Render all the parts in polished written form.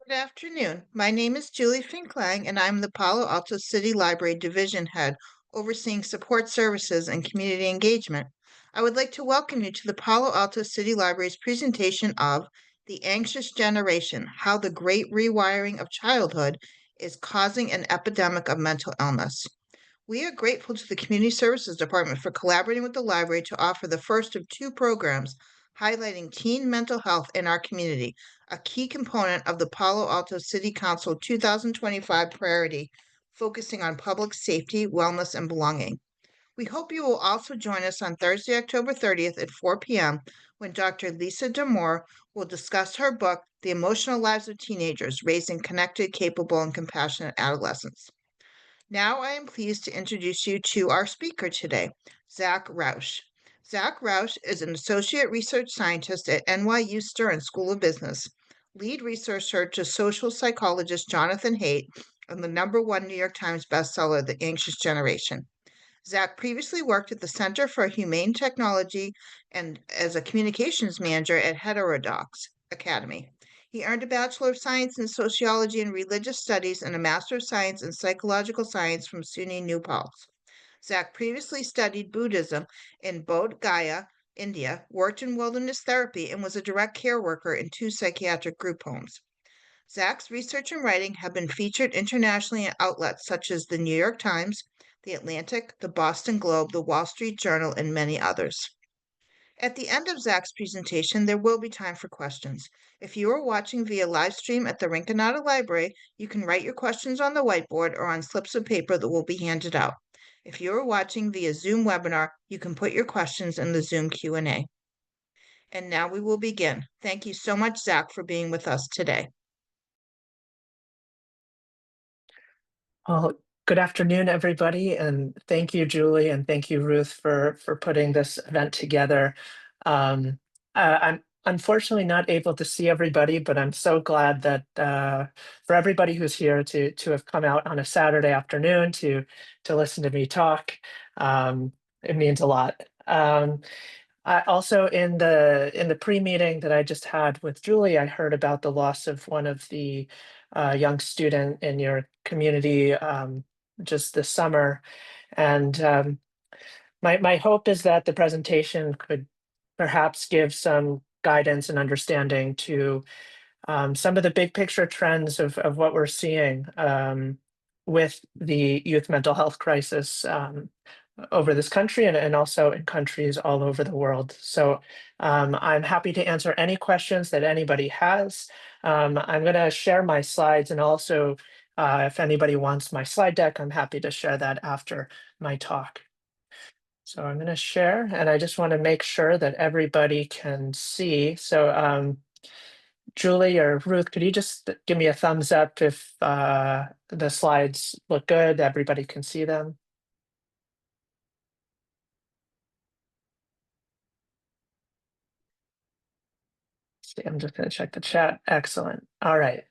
Good afternoon. My name is Julie Finklang, and I'm the Palo Alto City Library Division Head, overseeing support services and community engagement. I would like to welcome you to the Palo Alto City Library's presentation of The Anxious Generation: How the Great Rewiring of Childhood is Causing an Epidemic of Mental Illness. We are grateful to the Community Services Department for collaborating with the library to offer the first of two programs highlighting teen mental health in our community, a key component of the Palo Alto City Council 2025 priority focusing on public safety, wellness, and belonging. We hope you will also join us on Thursday, October 30th at 4 p.m. when Dr. Lisa Damore will discuss her book, The Emotional Lives of Teenagers: Raising Connected, Capable, and Compassionate Adolescents. Now I am pleased to introduce you to our speaker today, Zach Rausch. Zach Rausch is an associate research scientist at NYU-Stern School of Business, lead researcher to social psychologist Jonathan Haidt, and the #1 New York Times bestseller, The Anxious Generation. Zach previously worked at the Center for Humane Technology and as a communications manager at Heterodox Academy. He earned a Bachelor of Science in Sociology and Religious Studies and a Master of Science in Psychological Science from SUNY New Paltz. Zach previously studied Buddhism in Bodh Gaya, India, worked in wilderness therapy, and was a direct care worker in 2 psychiatric group homes. Zach's research and writing have been featured internationally in outlets such as the New York Times, the Atlantic, the Boston Globe, the Wall Street Journal, and many others. At the end of Zach's presentation, there will be time for questions. If you are watching via live stream at the Rinconada Library, you can write your questions on the whiteboard or on slips of paper that will be handed out. If you are watching via Zoom webinar, you can put your questions in the Zoom Q&A. And now we will begin. Thank you so much, Zach, for being with us today. Well, good afternoon, everybody, and thank you, Julie, and thank you, Ruth, for putting this event together. I'm unfortunately not able to see everybody, but I'm so glad that for everybody who's here to have come out on a Saturday afternoon to listen to me talk, it means a lot. I also in the pre-meeting that I just had with Julie, I heard about the loss of one of the young student in your community just this summer, and my hope is that the presentation could perhaps give some guidance and understanding to some of the big picture trends of what we're seeing with the youth mental health crisis over this country and also in countries all over the world. So I'm happy to answer any questions that anybody has. I'm going to share my slides, and also if anybody wants my slide deck, I'm happy to share that after my talk. So I'm going to share, and I just want to make sure that everybody can see. So Julie or Ruth, could you just give me a thumbs up if the slides look good, everybody can see them? See, I'm just going to check the chat. Excellent. All right.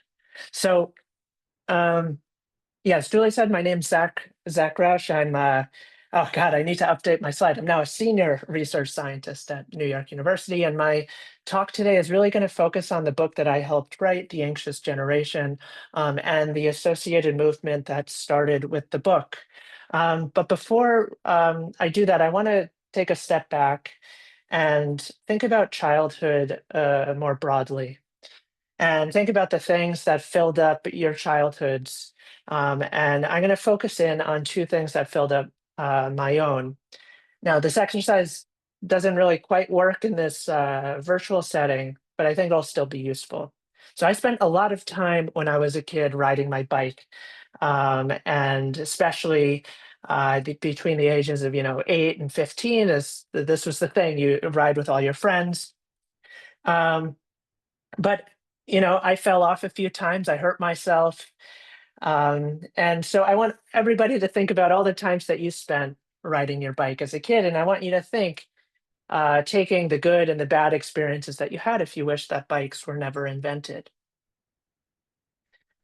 So, yes, Julie said my name's Zach Rausch. I'm oh God, I need to update my slide. I'm now a senior research scientist at New York University, and my talk today is really going to focus on the book that I helped write, The Anxious Generation, and the associated movement that started with the book. But before I do that, I want to take a step back and think about childhood more broadly, and think about the things that filled up your childhoods. And I'm going to focus in on two things that filled up my own. Now, this exercise doesn't really quite work in this virtual setting, but I think it'll still be useful. So I spent a lot of time when I was a kid riding my bike, and especially between the ages of 8 and 15, as this was the thing, you ride with all your friends. But I fell off a few times. I hurt myself. And so I want everybody to think about all the times that you spent riding your bike as a kid. And I want you to think, taking the good and the bad experiences that you had if you wish that bikes were never invented.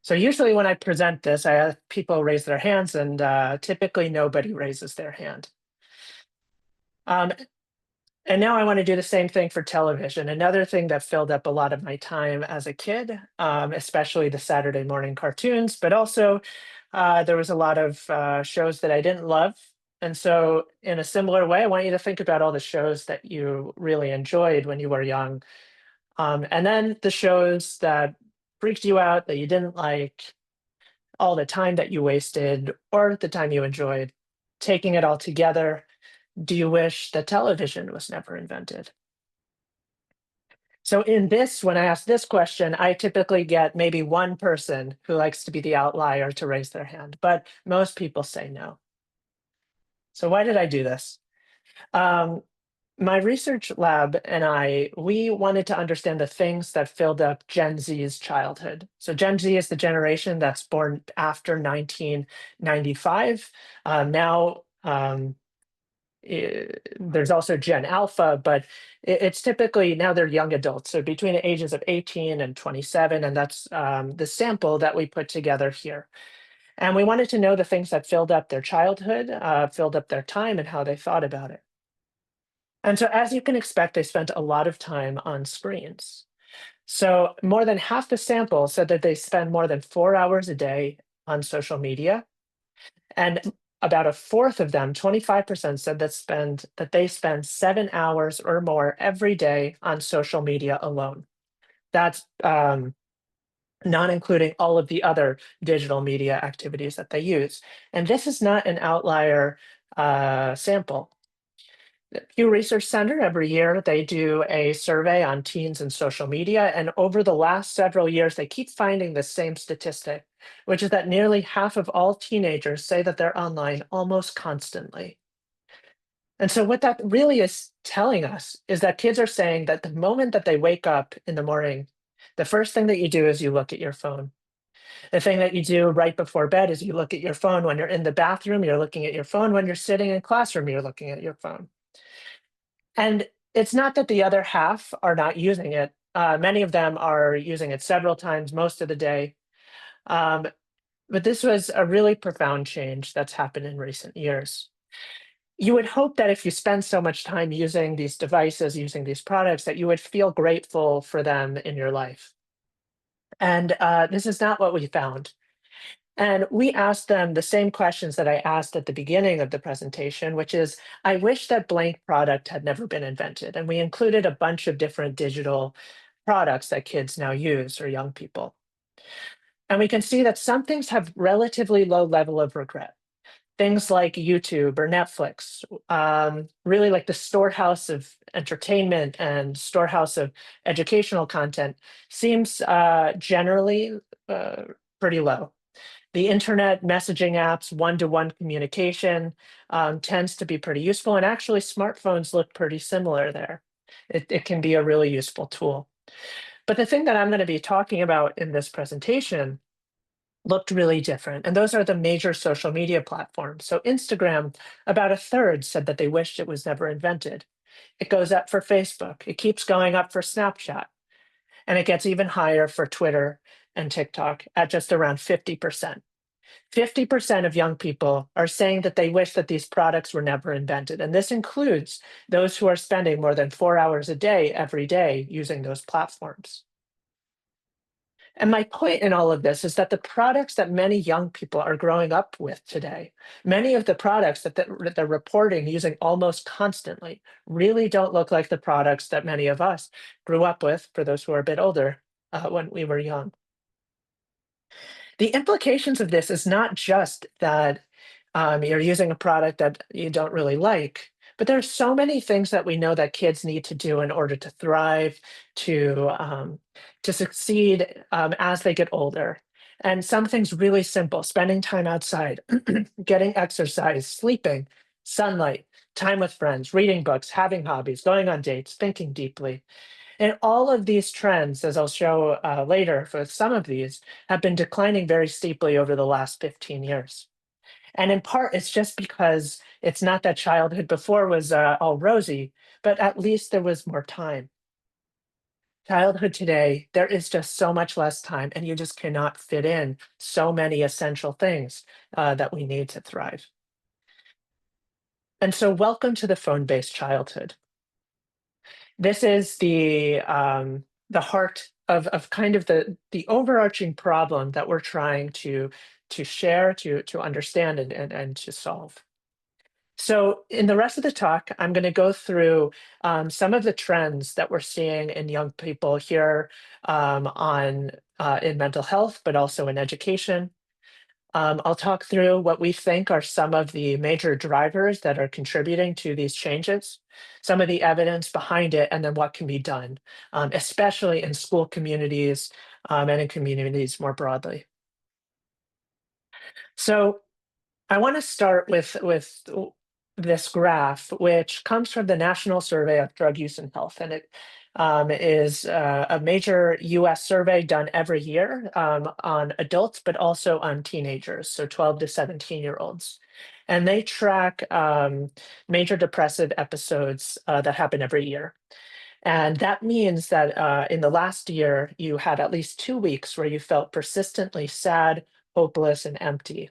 So usually when I present this, I have people raise their hands, and typically nobody raises their hand. And now I want to do the same thing for television. Another thing that filled up a lot of my time as a kid, especially the Saturday morning cartoons, but also there was a lot of shows that I didn't love. And so, in a similar way, I want you to think about all the shows that you really enjoyed when you were young. And then the shows that freaked you out, that you didn't like, all the time that you wasted, or the time you enjoyed. Taking it all together, do you wish that television was never invented? So in this, when I ask this question, I typically get maybe one person who likes to be the outlier to raise their hand, but most people say no. So why did I do this? Um, my research lab and we wanted to understand the things that filled up Gen Z's childhood. So Gen Z is the generation that's born after 1995. There's also Gen Alpha, but it's typically now they're young adults, so between the ages of 18 and 27, and that's the sample that we put together here. And we wanted to know the things that filled up their childhood, filled up their time, and how they thought about it. And so, as you can expect, they spent a lot of time on screens. So, more than half the sample said that they spend more than 4 hours a day on social media. And about a fourth of them, 25%, said that they spend 7 hours or more every day on social media alone. That's not including all of the other digital media activities that they use. And this is not an outlier sample. The Pew Research Center, every year, they do a survey on teens and social media. And over the last several years, they keep finding the same statistic, which is that nearly half of all teenagers say that they're online almost constantly. And so, what that really is telling us is that kids are saying that the moment that they wake up in the morning, the first thing that you do is you look at your phone. The thing that you do right before bed is you look at your phone. When you're in the bathroom, you're looking at your phone. When you're sitting in classroom, you're looking at your phone. And it's not that the other half are not using it. Many of them are using it several times most of the day. Um, but this was a really profound change that's happened in recent years. You would hope that if you spend so much time using these devices, using these products, that you would feel grateful for them in your life. And this is not what we found. And we asked them the same questions that I asked at the beginning of the presentation, which is, I wish that blank product had never been invented. And we included a bunch of different digital products that kids now use, or young people. And we can see that some things have relatively low level of regret. Things like YouTube or Netflix, really like the storehouse of entertainment and storehouse of educational content, seems generally pretty low. The internet messaging apps, one-to-one communication tends to be pretty useful. And actually, smartphones look pretty similar there. It can be a really useful tool. But the thing that I'm going to be talking about in this presentation looked really different. And those are the major social media platforms. So Instagram, about a third said that they wished it was never invented. It goes up for Facebook. It keeps going up for Snapchat. And it gets even higher for Twitter and TikTok at just around 50%. 50% of young people are saying that they wish that these products were never invented. And this includes those who are spending more than 4 hours a day every day using those platforms. And my point in all of this is that the products that many young people are growing up with today, many of the products that they're reporting using almost constantly, really don't look like the products that many of us grew up with, for those who are a bit older, when we were young. The implications of this is not just that you're using a product that you don't really like, but there's so many things that we know that kids need to do in order to thrive, to succeed as they get older. And some things really simple: spending time outside, getting exercise, sleeping, sunlight, time with friends, reading books, having hobbies, going on dates, thinking deeply. And all of these trends, as I'll show later, for some of these, have been declining very steeply over the last 15 years. And in part, it's just because it's not that childhood before was all rosy, but at least there was more time. Childhood today, there is just so much less time, and you just cannot fit in so many essential things that we need to thrive. And so, welcome to the phone based childhood. This is the heart of kind of the overarching problem that we're trying to share, to understand, and to solve. So in the rest of the talk, I'm going to go through some of the trends that we're seeing in young people here in mental health, but also in education. I'll talk through what we think are some of the major drivers that are contributing to these changes, some of the evidence behind it, and then what can be done, especially in school communities and in communities more broadly. So I want to start with this graph, which comes from the National Survey of Drug Use and Health, and it is a major U.S. survey done every year on adults, but also on teenagers, so 12 to 17-year-olds. And they track major depressive episodes that happen every year. And that means that in the last year, you had at least 2 weeks where you felt persistently sad, hopeless, and empty.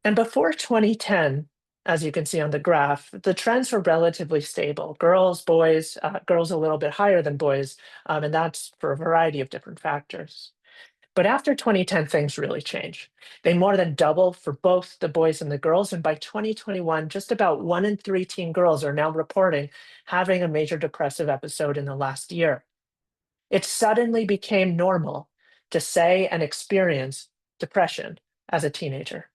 And before 2010, as you can see on the graph, the trends were relatively stable. Girls, boys, girls a little bit higher than boys, and that's for a variety of different factors. But after 2010, things really change. They more than double for both the boys and the girls. And by 2021, just about 1 in 3 teen girls are now reporting having a major depressive episode in the last year. It suddenly became normal to say and experience depression as a teenager.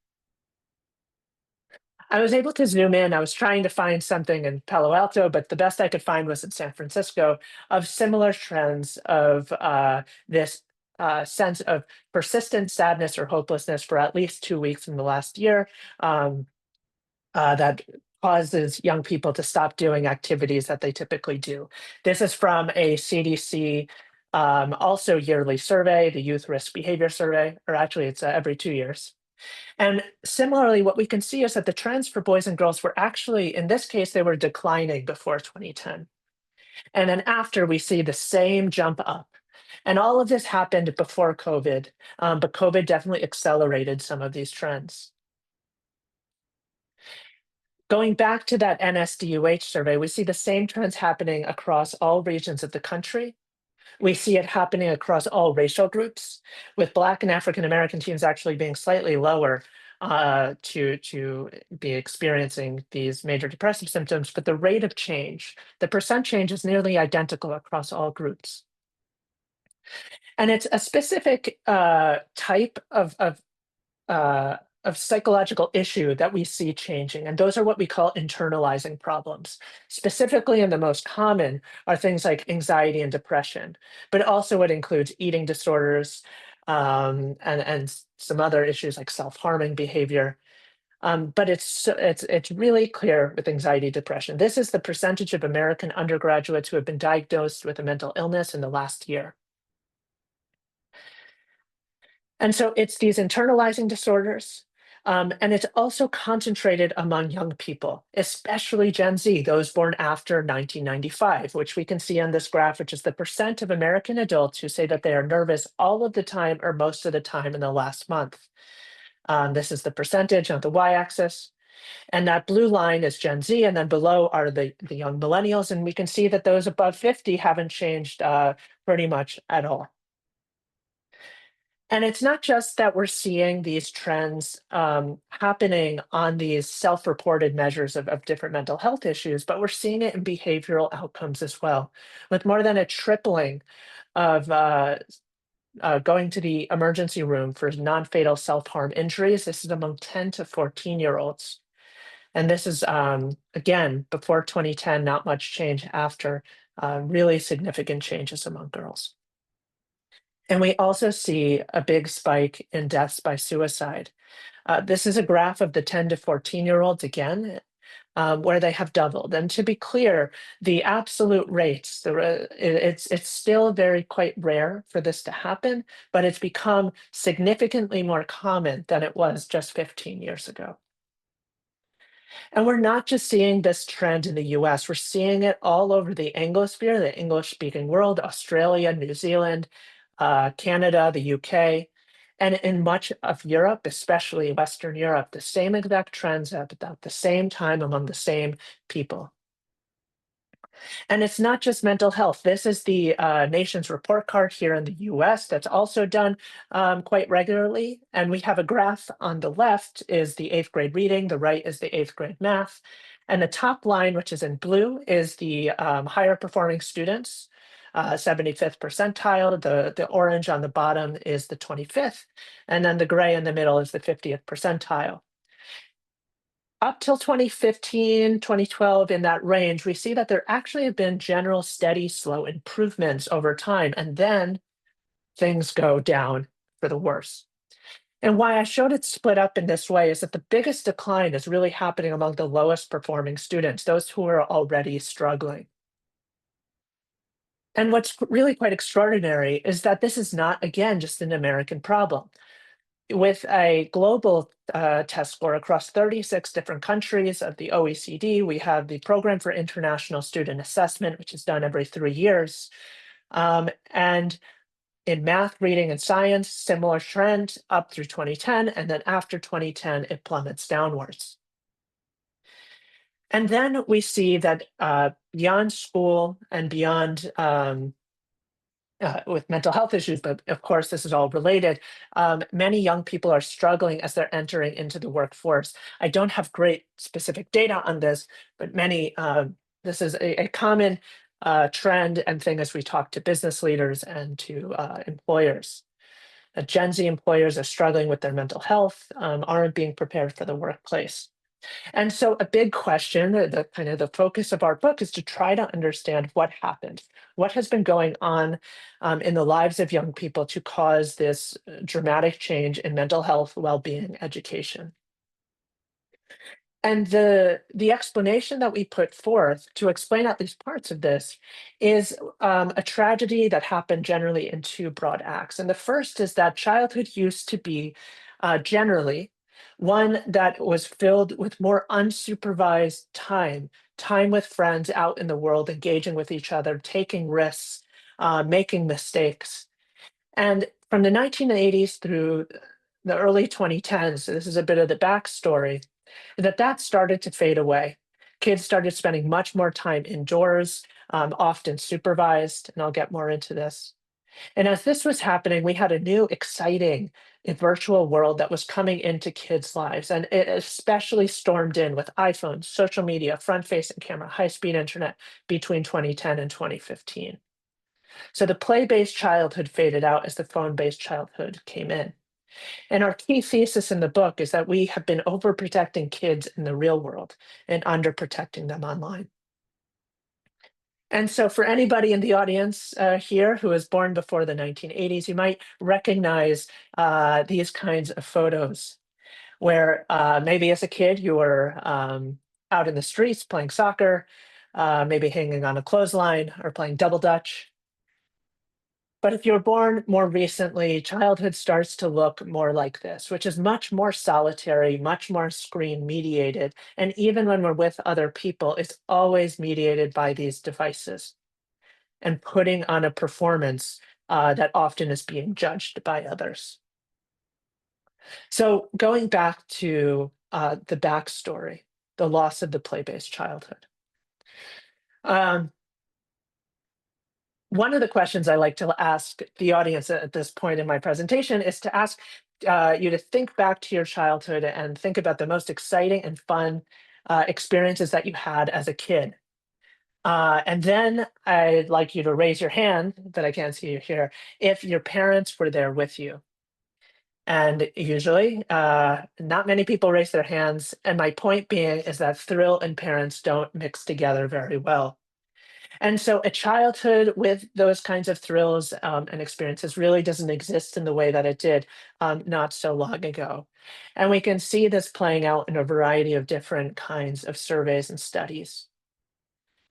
I was able to zoom in. I was trying to find something in Palo Alto, but the best I could find was in San Francisco of similar trends of this sense of persistent sadness or hopelessness for at least 2 weeks in the last year that causes young people to stop doing activities that they typically do. This is from a CDC also yearly survey, the Youth Risk Behavior Survey, or actually it's every 2 years. And similarly, what we can see is that the trends for boys and girls were actually, in this case, they were declining before 2010. And then after, we see the same jump up. And all of this happened before COVID, but COVID definitely accelerated some of these trends. Going back to that NSDUH survey, we see the same trends happening across all regions of the country. We see it happening across all racial groups, with Black and African American teens actually being slightly lower to be experiencing these major depressive symptoms, but the rate of change, the percent change is nearly identical across all groups. And it's a specific type of psychological issue that we see changing. And those are what we call internalizing problems. Specifically, and the most common are things like anxiety and depression, but also it includes eating disorders and some other issues like self-harming behavior. But it's really clear with anxiety, depression. This is the percentage of American undergraduates who have been diagnosed with a mental illness in the last year. And so it's these internalizing disorders, and it's also concentrated among young people, especially Gen Z, those born after 1995, which we can see on this graph, which is the percent of American adults who say that they are nervous all of the time or most of the time in the last month. This is the percentage on the y-axis. And that blue line is Gen Z, and then below are the young millennials. And we can see that those above 50 haven't changed pretty much at all. And it's not just that we're seeing these trends happening on these self-reported measures of different mental health issues, but we're seeing it in behavioral outcomes as well, with more than a tripling of going to the emergency room for non-fatal self-harm injuries. This is among 10 to 14-year-olds. And this is, again, before 2010, not much change after, really significant changes among girls. And we also see a big spike in deaths by suicide. This is a graph of the 10 to 14-year-olds again, where they have doubled. And to be clear, the absolute rates, it's still very quite rare for this to happen, but it's become significantly more common than it was just 15 years ago. And we're not just seeing this trend in the US, we're seeing it all over the Anglosphere, the English-speaking world, Australia, New Zealand, Canada, the UK, and in much of Europe, especially Western Europe, the same exact trends at about the same time among the same people. And it's not just mental health. This is the nation's report card here in the US that's also done quite regularly. And we have a graph on the left is the 8th grade reading, the right is the 8th grade math. And the top line, which is in blue, is the higher performing students, 75th percentile. The orange on the bottom is the 25th. And then the gray in the middle is the 50th percentile. Up till 2015, 2012, in that range, we see that there actually have been general steady, slow improvements over time, and then things go down for the worse. And why I showed it split up in this way is that the biggest decline is really happening among the lowest performing students, those who are already struggling. And what's really quite extraordinary is that this is not, again, just an American problem. With a global test score across 36 different countries of the OECD, we have the Program for International Student Assessment, which is done every 3 years. And in math, reading, and science, similar trend up through 2010, and then after 2010, it plummets downwards. And then we see that beyond school and beyond with mental health issues, but of course, this is all related. Many young people are struggling as they're entering into the workforce. I don't have great specific data on this, but this is a common trend and thing as we talk to business leaders and to employers. Gen Z employers are struggling with their mental health, aren't being prepared for the workplace. And so a big question, the kind of the focus of our book is to try to understand what happened, what has been going on in the lives of young people to cause this dramatic change in mental health, well-being, education. And the explanation that we put forth to explain at least parts of this is a tragedy that happened generally in two broad acts. And the first is that childhood used to be generally one that was filled with more unsupervised time with friends out in the world, engaging with each other, taking risks, making mistakes. And from the 1980s through the early 2010s, so this is a bit of the backstory, that started to fade away. Kids started spending much more time indoors, often supervised, and I'll get more into this. And as this was happening, we had a new, exciting virtual world that was coming into kids' lives. And it especially stormed in with iPhones, social media, front-facing camera, high-speed internet between 2010 and 2015. So the play-based childhood faded out as the phone-based childhood came in. And our key thesis in the book is that we have been overprotecting kids in the real world and underprotecting them online. And so for anybody in the audience here who was born before the 1980s, you might recognize these kinds of photos where maybe as a kid you were out in the streets playing soccer, maybe hanging on a clothesline or playing double dutch. But if you're born more recently, childhood starts to look more like this, which is much more solitary, much more screen mediated. And even when we're with other people, it's always mediated by these devices and putting on a performance that often is being judged by others. So going back to the backstory, the loss of the play-based childhood. One of the questions I like to ask the audience at this point in my presentation is to ask you to think back to your childhood and think about the most exciting and fun experiences that you had as a kid. And then I'd like you to raise your hand, that I can't see you here, if your parents were there with you. And usually, not many people raise their hands. And my point being is that thrill and parents don't mix together very well. And so a childhood with those kinds of thrills and experiences really doesn't exist in the way that it did not so long ago. And we can see this playing out in a variety of different kinds of surveys and studies.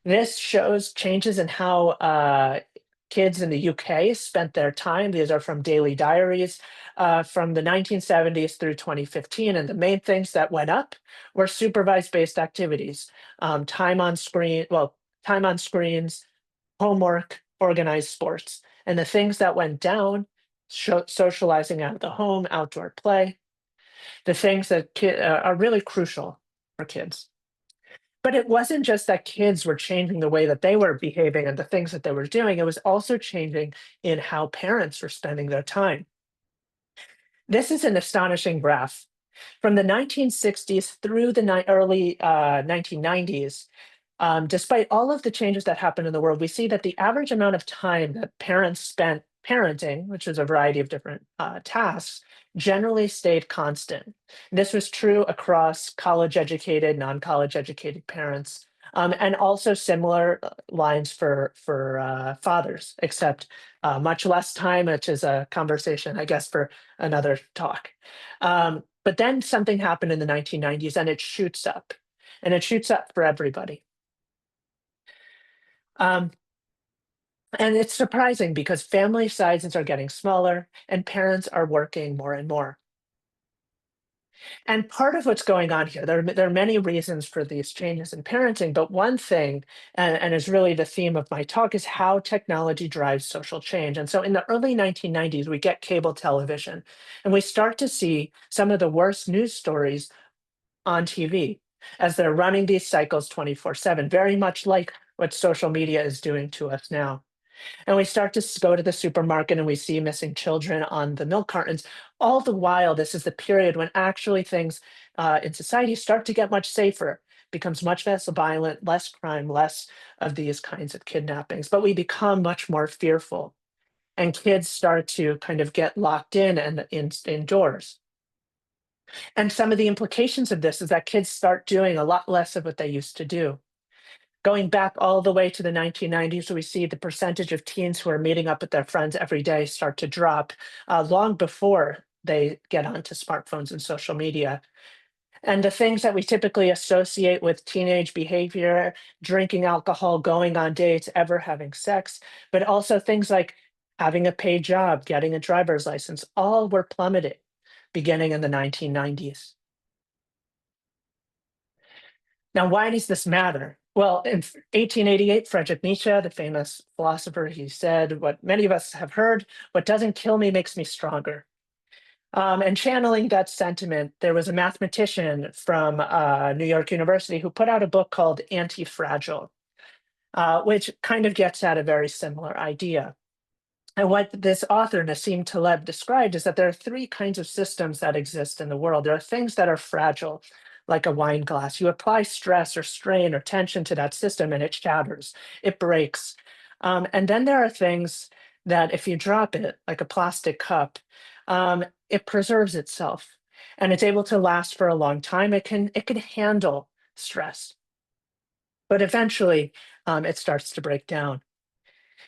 This shows changes in how kids in the UK spent their time. These are from daily diaries from the 1970s through 2015. And the main things that went up were supervised based activities, time on screen, well, time on screens, homework, organized sports. And the things that went down, socializing out of the home, outdoor play, the things that are really crucial for kids. But it wasn't just that kids were changing the way that they were behaving and the things that they were doing, it was also changing in how parents were spending their time. This is an astonishing graph. From the 1960s through the early 1990s, despite all of the changes that happened in the world, we see that the average amount of time that parents spent parenting, which is a variety of different tasks, generally stayed constant. This was true across college educated, non-college educated parents, and also similar lines for fathers, except much less time, which is a conversation, I guess, for another talk. But then something happened in the 1990s and it shoots up, and it shoots up for everybody. Um, and it's surprising because family sizes are getting smaller and parents are working more and more. And part of what's going on here, there are many reasons for these changes in parenting, but one thing, and is really the theme of my talk, is how technology drives social change. And so in the early 1990s, we get cable television, and we start to see some of the worst news stories on TV as they're running these cycles 24/7, very much like what social media is doing to us now. And we start to go to the supermarket and we see missing children on the milk cartons. All the while, this is the period when actually things in society start to get much safer, becomes much less violent, less crime, less of these kinds of kidnappings. But we become much more fearful, and kids start to kind of get locked in and indoors. And some of the implications of this is that kids start doing a lot less of what they used to do. Going back all the way to the 1990s, we see the percentage of teens who are meeting up with their friends every day start to drop long before they get onto smartphones and social media. And the things that we typically associate with teenage behavior, drinking alcohol, going on dates, ever having sex, but also things like having a paid job, getting a driver's license, all were plummeting beginning in the 1990s. Now, why does this matter? Well, in 1888, Friedrich Nietzsche, the famous philosopher, he said what many of us have heard: what doesn't kill me makes me stronger. And channeling that sentiment, there was a mathematician from New York University who put out a book called Anti-Fragile, which kind of gets at a very similar idea. And what this author, Nassim Taleb, described is that there are three kinds of systems that exist in the world. There are things that are fragile, like a wine glass. You apply stress or strain or tension to that system and it shatters, it breaks. And then there are things that if you drop it, like a plastic cup, it preserves itself and it's able to last for a long time. It can handle stress, but eventually it starts to break down.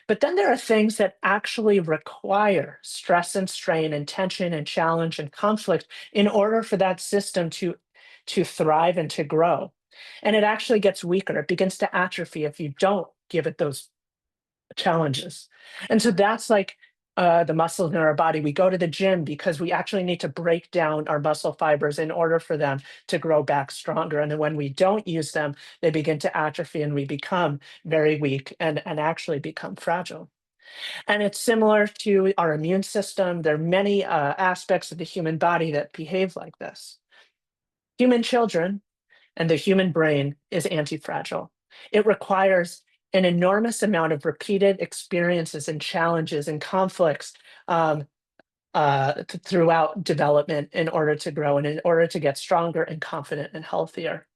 But then there are things that actually require stress and strain and tension and challenge and conflict in order for that system to thrive and to grow. And it actually gets weaker. It begins to atrophy if you don't give it those challenges. And so that's like the muscles in our body. We go to the gym because we actually need to break down our muscle fibers in order for them to grow back stronger. And then when we don't use them, they begin to atrophy and we become very weak and actually become fragile. And it's similar to our immune system. There are many aspects of the human body that behave like this. Human children and the human brain is anti-fragile. It requires an enormous amount of repeated experiences and challenges and conflicts throughout development in order to grow and in order to get stronger and confident and healthier.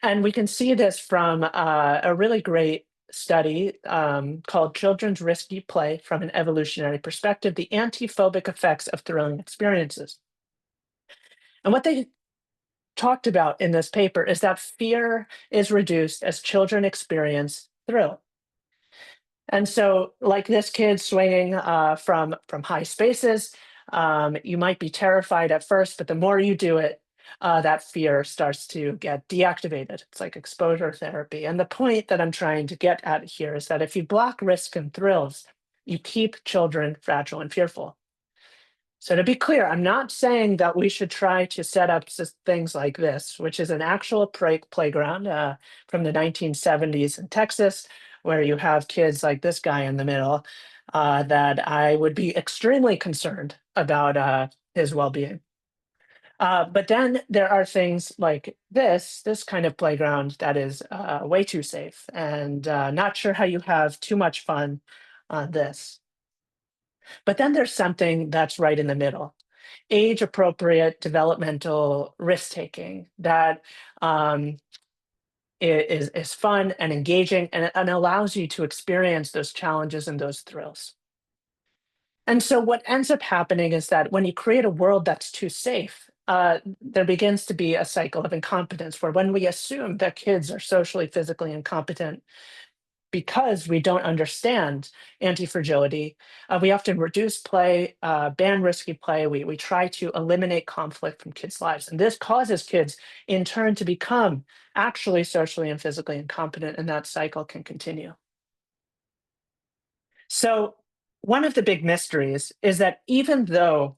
And we can see this from a really great study called Children's Risky Play from an Evolutionary Perspective: The Anti-Phobic Effects of Thrilling Experiences. And what they talked about in this paper is that fear is reduced as children experience thrill. And so, like this kid swinging from high spaces, you might be terrified at first, but the more you do it, that fear starts to get deactivated. It's like exposure therapy. And the point that I'm trying to get at here is that if you block risk and thrills, you keep children fragile and fearful. So to be clear, I'm not saying that we should try to set up things like this, which is an actual playground from the 1970s in Texas, where you have kids like this guy in the middle, that I would be extremely concerned about his well-being. But then there are things like this kind of playground that is way too safe, and not sure how you have too much fun on this. But then there's something that's right in the middle, age appropriate developmental risk taking that um, is fun and engaging and allows you to experience those challenges and those thrills. And so what ends up happening is that when you create a world that's too safe, there begins to be a cycle of incompetence where when we assume that kids are socially, physically incompetent because we don't understand anti-fragility, we often reduce play, ban risky play. We try to eliminate conflict from kids' lives. And this causes kids in turn to become actually socially and physically incompetent, and that cycle can continue. So one of the big mysteries is that even though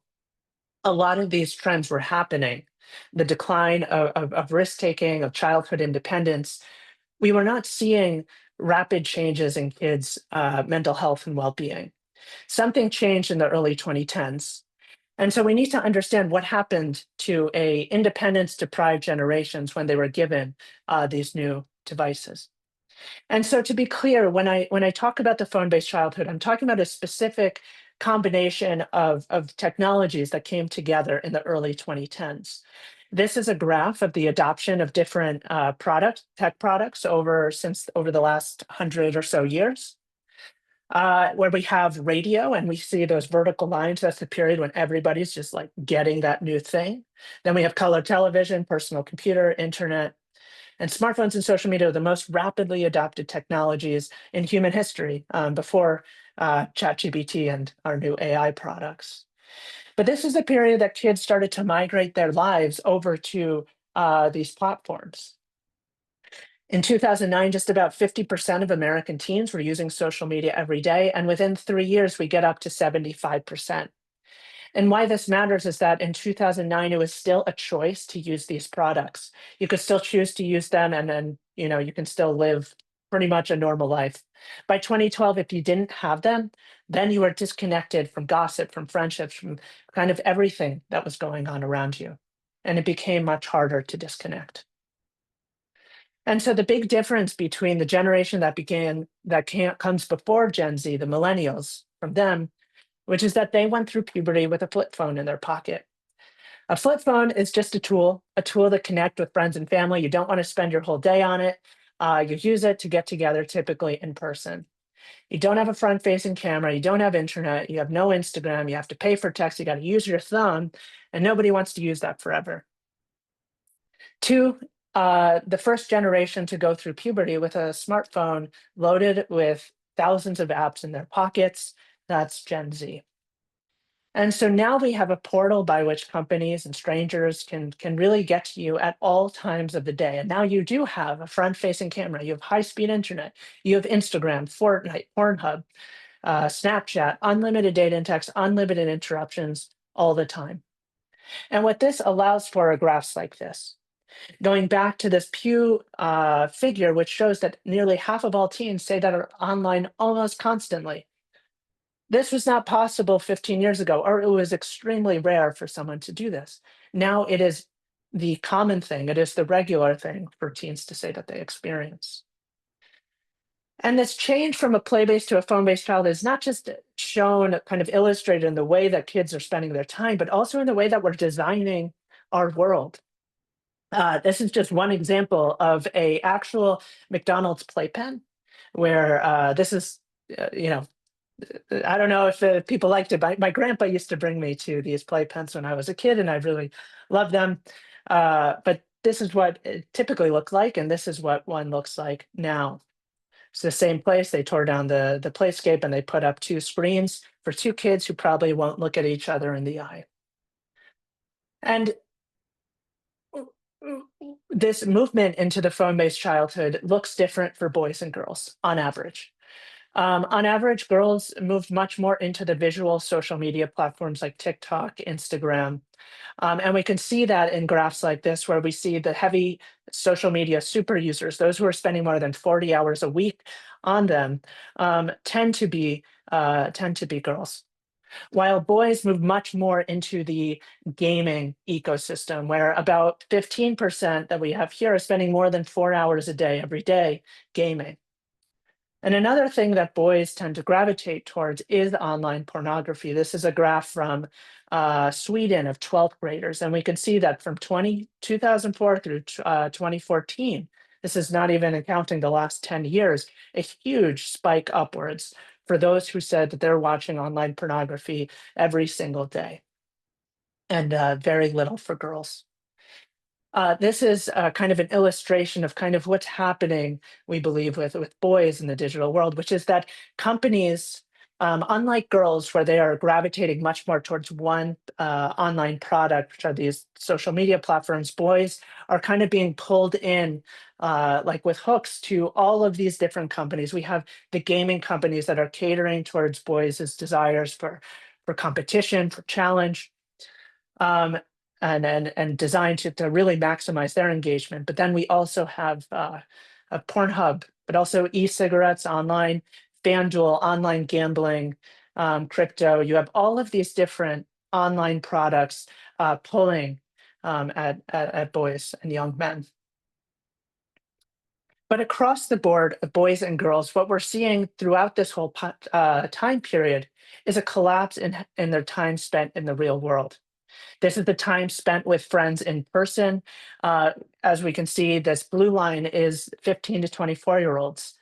a lot of these trends were happening, the decline of risk-taking, of childhood independence, we were not seeing rapid changes in kids' mental health and well-being. Something changed in the early 2010s. And so we need to understand what happened to a independence-deprived generations when they were given these new devices. And so to be clear, when I talk about the phone-based childhood, I'm talking about a specific combination of technologies that came together in the early 2010s. This is a graph of the adoption of different tech products over the last 100 or so years, where we have radio and we see those vertical lines. That's the period when everybody's just like getting that new thing. Then we have color television, personal computer, internet, and smartphones and social media are the most rapidly adopted technologies in human history, before ChatGPT and our new AI products. But this is the period that kids started to migrate their lives over to these platforms. In 2009, just about 50% of American teens were using social media every day. And within 3 years, we get up to 75%. And why this matters is that in 2009, it was still a choice to use these products. You could still choose to use them, and then you can still live pretty much a normal life. By 2012, if you didn't have them, then you were disconnected from gossip, from friendships, from kind of everything that was going on around you. And it became much harder to disconnect. And so the big difference between the generation comes before Gen Z, the millennials, from them, which is that they went through puberty with a flip phone in their pocket. A flip phone is just a tool to connect with friends and family. You don't want to spend your whole day on it. You use it to get together, typically in person. You don't have a front-facing camera. You don't have internet. You have no Instagram. You have to pay for text. You got to use your thumb, and nobody wants to use that forever. Two, the first generation to go through puberty with a smartphone loaded with thousands of apps in their pockets. That's Gen Z. And so now we have a portal by which companies and strangers can really get to you at all times of the day. And now you do have a front-facing camera. You have high-speed internet. You have Instagram, Fortnite, Pornhub, Snapchat, unlimited data and text, unlimited interruptions all the time. And what this allows for are graphs like this. Going back to this Pew figure, which shows that nearly half of all teens say that are online almost constantly. This was not possible 15 years ago, or it was extremely rare for someone to do this. Now it is the common thing, it is the regular thing for teens to say that they experience. And this change from a play-based to a phone-based child is not just shown, kind of illustrated in the way that kids are spending their time, but also in the way that we're designing our world. This is just one example of a actual McDonald's playpen, where this is, I don't know if people liked it, but my grandpa used to bring me to these playpens when I was a kid, and I really loved them. But this is what it typically looked like, and this is what one looks like now. It's the same place. They tore down the playscape and they put up two screens for two kids who probably won't look at each other in the eye. And this movement into the phone-based childhood looks different for boys and girls on average. On average, girls moved much more into the visual social media platforms like TikTok, Instagram. And we can see that in graphs like this, where we see the heavy social media super users, those who are spending more than 40 hours a week on them, tend to be girls. while boys move much more into the gaming ecosystem, where about 15% that we have here are spending more than 4 hours a day every day gaming. And another thing that boys tend to gravitate towards is online pornography. This is a graph from Sweden of 12th graders. And we can see that from 2004 through 2014, this is not even accounting the last 10 years, a huge spike upwards for those who said that they're watching online pornography every single day, and very little for girls. This is kind of an illustration of kind of what's happening, we believe, with boys in the digital world, which is that companies, unlike girls, where they are gravitating much more towards one online product, which are these social media platforms, boys are kind of being pulled in, like with hooks, to all of these different companies. We have the gaming companies that are catering towards boys' desires for competition, for challenge, um, and designed to really maximize their engagement. But then we also have a Pornhub, but also e-cigarettes online, FanDuel, online gambling, crypto. You have all of these different online products pulling at boys and young men. But across the board of boys and girls, what we're seeing throughout this whole time period is a collapse in their time spent in the real world. This is the time spent with friends in person. As we can see, this blue line is 15 to 24-year-olds.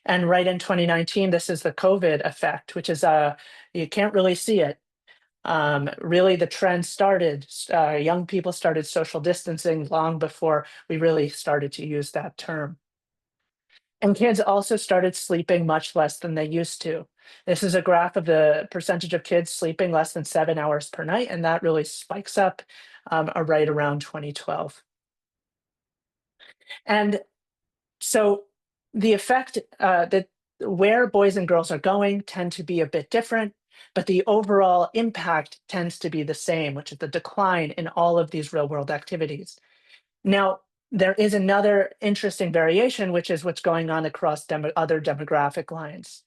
And right in 2019, this is the COVID effect, which is, you can't really see it. Really, the trend started, young people started social distancing long before we really started to use that term. And kids also started sleeping much less than they used to. This is a graph of the percentage of kids sleeping less than 7 hours per night, and that really spikes up right around 2012. And so the effect that where boys and girls are going tend to be a bit different, but the overall impact tends to be the same, which is the decline in all of these real world activities. Now, there is another interesting variation, which is what's going on across other demographic lines,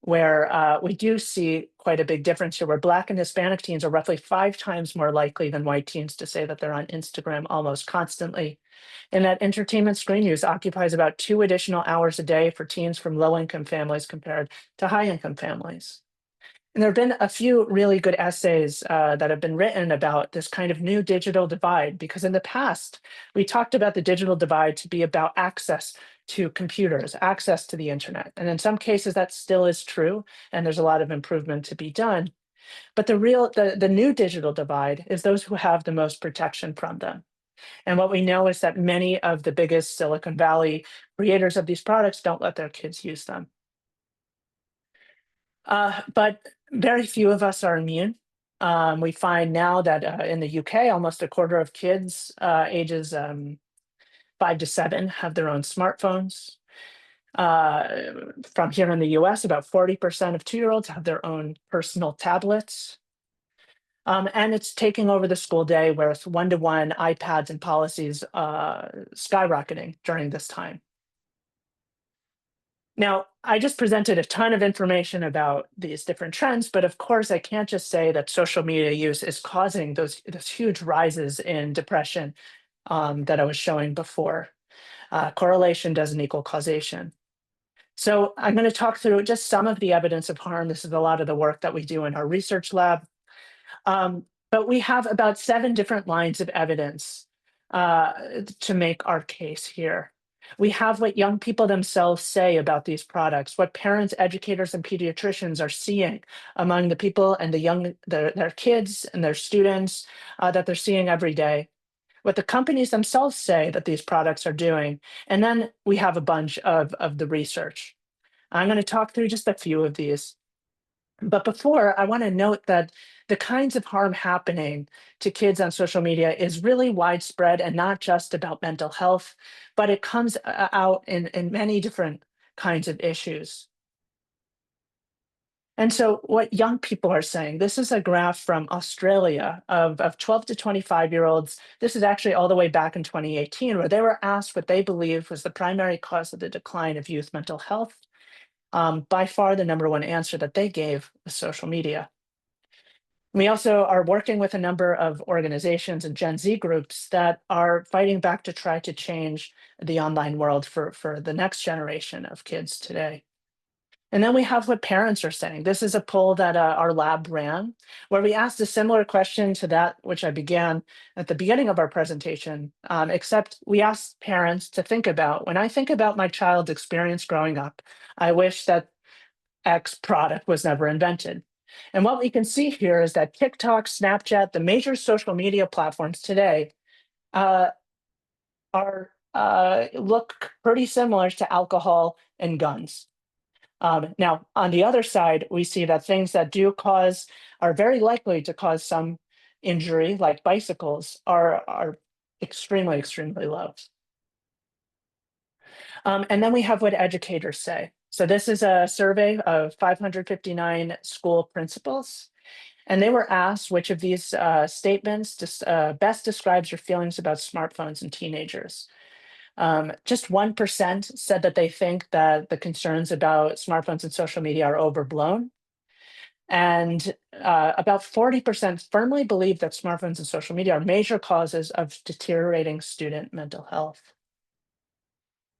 where we do see quite a big difference here, where Black and Hispanic teens are roughly 5 times more likely than white teens to say that they're on Instagram almost constantly. And that entertainment screen use occupies about 2 additional hours a day for teens from low-income families compared to high-income families. And there have been a few really good essays that have been written about this kind of new digital divide, because in the past, we talked about the digital divide to be about access to computers, access to the internet. And in some cases, that still is true, and there's a lot of improvement to be done. But the new digital divide is those who have the most protection from them. And what we know is that many of the biggest Silicon Valley creators of these products don't let their kids use them. But very few of us are immune. We find now that in the UK, almost a quarter of kids ages 5 to 7 have their own smartphones. From here in the US, about 40% of 2-year-olds have their own personal tablets. And it's taking over the school day with one-to-one iPads and policies skyrocketing during this time. Now, I just presented a ton of information about these different trends, but of course, I can't just say that social media use is causing those huge rises in depression that I was showing before. Correlation doesn't equal causation. So I'm going to talk through just some of the evidence of harm. This is a lot of the work that we do in our research lab. But we have about 7 different lines of evidence to make our case here. We have what young people themselves say about these products, what parents, educators, and pediatricians are seeing among the people and their kids and their students that they're seeing every day, what the companies themselves say that these products are doing, and then we have a bunch of the research. I'm going to talk through just a few of these. But before, I want to note that the kinds of harm happening to kids on social media is really widespread and not just about mental health, but it comes out in many different kinds of issues. And so what young people are saying, this is a graph from Australia of 12 to 25-year-olds. This is actually all the way back in 2018, where they were asked what they believe was the primary cause of the decline of youth mental health. By far, the #1 answer that they gave was social media. We also are working with a number of organizations and Gen Z groups that are fighting back to try to change the online world for the next generation of kids today. And then we have what parents are saying. This is a poll that our lab ran, where we asked a similar question to that which I began at the beginning of our presentation, except we asked parents to think about, when I think about my child's experience growing up, I wish that X product was never invented. And what we can see here is that TikTok, Snapchat, the major social media platforms today uh, are look pretty similar to alcohol and guns. Now, on the other side, we see that things that are very likely to cause some injury, like bicycles, are extremely, extremely low. And then we have what educators say. So this is a survey of 559 school principals, and they were asked which of these statements best describes your feelings about smartphones and teenagers. Just 1% said that they think that the concerns about smartphones and social media are overblown. And about 40% firmly believe that smartphones and social media are major causes of deteriorating student mental health.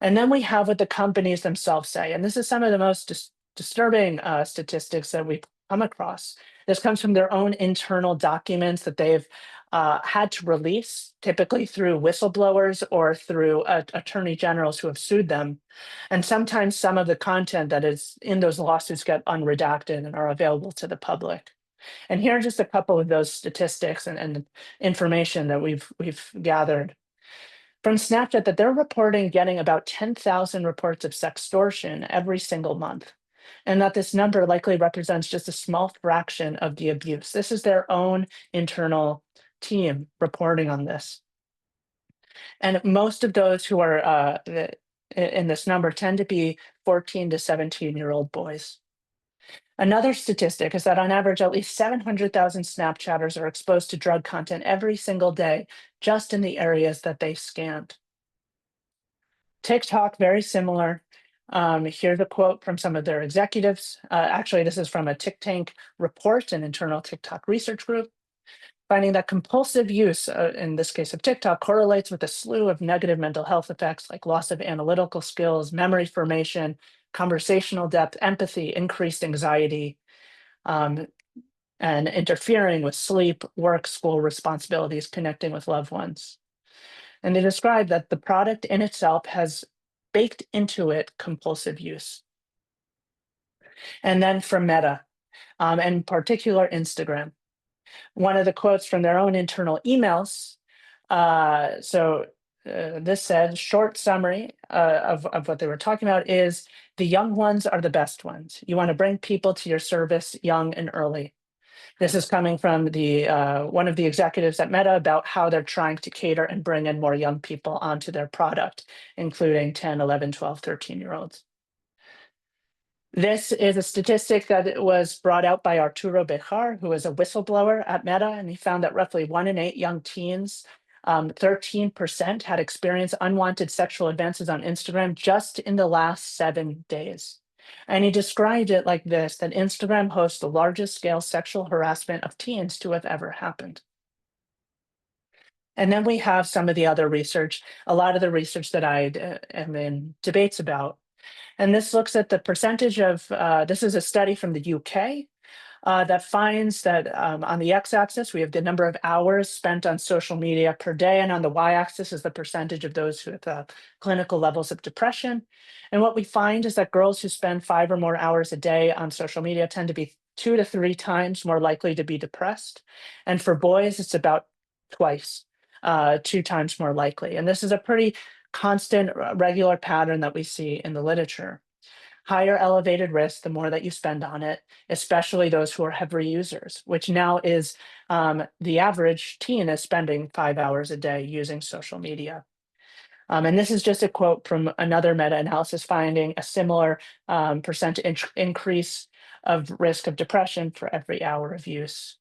And then we have what the companies themselves say. And this is some of the most disturbing statistics that we've come across. This comes from their own internal documents that they've had to release, typically through whistleblowers or through attorney generals who have sued them. And sometimes some of the content that is in those lawsuits get unredacted and are available to the public. And here are just a couple of those statistics and information that we've gathered from Snapchat, that they're reporting getting about 10,000 reports of sextortion every single month, and that this number likely represents just a small fraction of the abuse. This is their own internal team reporting on this. And most of those who are in this number tend to be 14 to 17-year-old boys. Another statistic is that on average, at least 700,000 Snapchatters are exposed to drug content every single day, just in the areas that they scanned. TikTok, very similar. Here's a quote from some of their executives. Actually, this is from a TikTank report, an internal TikTok research group, finding that compulsive use, in this case of TikTok, correlates with a slew of negative mental health effects like loss of analytical skills, memory formation, conversational depth, empathy, increased anxiety, and interfering with sleep, work, school responsibilities, connecting with loved ones. And they describe that the product in itself has baked into it compulsive use. And then from Meta, and in particular Instagram, one of the quotes from their own internal emails. This said, short summary of what they were talking about is the young ones are the best ones. You want to bring people to your service young and early. This is coming from the one of the executives at Meta about how they're trying to cater and bring in more young people onto their product, including 10, 11, 12, 13-year-olds. This is a statistic that was brought out by Arturo Bejar, who is a whistleblower at Meta, and he found that roughly 1 in 8 young teens, 13% had experienced unwanted sexual advances on Instagram just in the last 7 days. And he described it like this, that Instagram hosts the largest scale sexual harassment of teens to have ever happened. And then we have some of the other research, a lot of the research that I am in debates about. And this looks at the percentage of, this is a study from the UK that finds that on the x-axis, we have the number of hours spent on social media per day, and on the y-axis is the percentage of those with clinical levels of depression. And what we find is that girls who spend 5 or more hours a day on social media tend to be 2 to 3 times more likely to be depressed. And for boys, it's about twice, 2 times more likely. And this is a pretty constant, regular pattern that we see in the literature. Higher elevated risk, the more that you spend on it, especially those who are heavy users, which now is the average teen is spending 5 hours a day using social media. And this is just a quote from another meta-analysis finding a similar percent increase of risk of depression for every hour of use.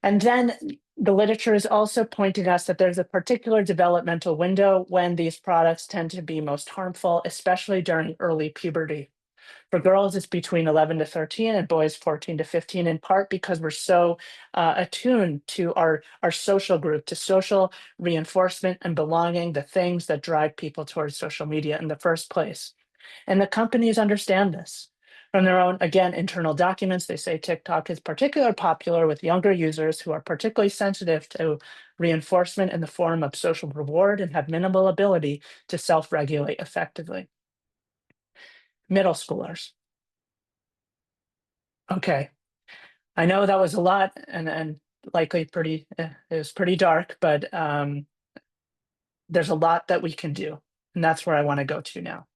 And then the literature is also pointing us that there's a particular developmental window when these products tend to be most harmful, especially during early puberty. For girls, it's between 11 to 13 and boys 14 to 15, in part because we're so attuned to our social group, to social reinforcement and belonging, the things that drive people towards social media in the first place. And the companies understand this. From their own, again, internal documents, they say TikTok is particularly popular with younger users who are particularly sensitive to reinforcement in the form of social reward and have minimal ability to self-regulate effectively. Middle schoolers. Okay, I know that was a lot and likely pretty, it was pretty dark, but there's a lot that we can do. And that's where I want to go to now.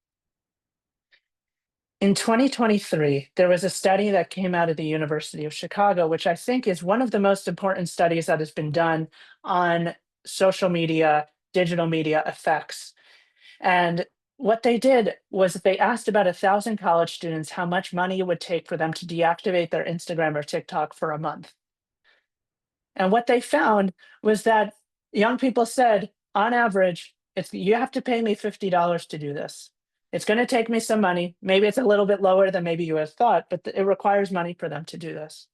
In 2023, there was a study that came out of the University of Chicago, which I think is one of the most important studies that has been done on social media, digital media effects. And what they did was they asked about 1,000 college students how much money it would take for them to deactivate their Instagram or TikTok for a month. And what they found was that young people said, on average, you have to pay me $50 to do this. It's going to take me some money. Maybe it's a little bit lower than maybe you had thought, but it requires money for them to do this.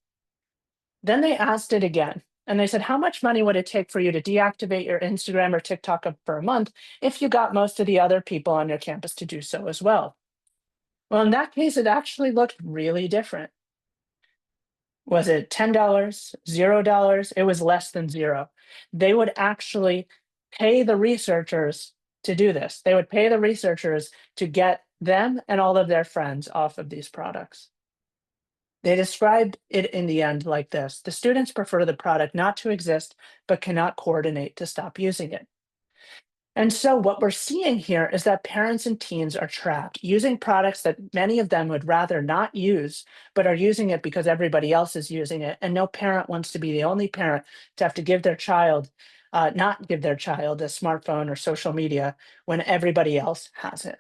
Then they asked it again. And they said, how much money would it take for you to deactivate your Instagram or TikTok for a month if you got most of the other people on your campus to do so as well? Well, in that case, it actually looked really different. Was it $10, $0? It was less than zero. They would actually pay the researchers to do this. They would pay the researchers to get them and all of their friends off of these products. They described it in the end like this: the students prefer the product not to exist, but cannot coordinate to stop using it. And so what we're seeing here is that parents and teens are trapped using products that many of them would rather not use, but are using it because everybody else is using it. And no parent wants to be the only parent to have to give their child, not give their child a smartphone or social media when everybody else has it.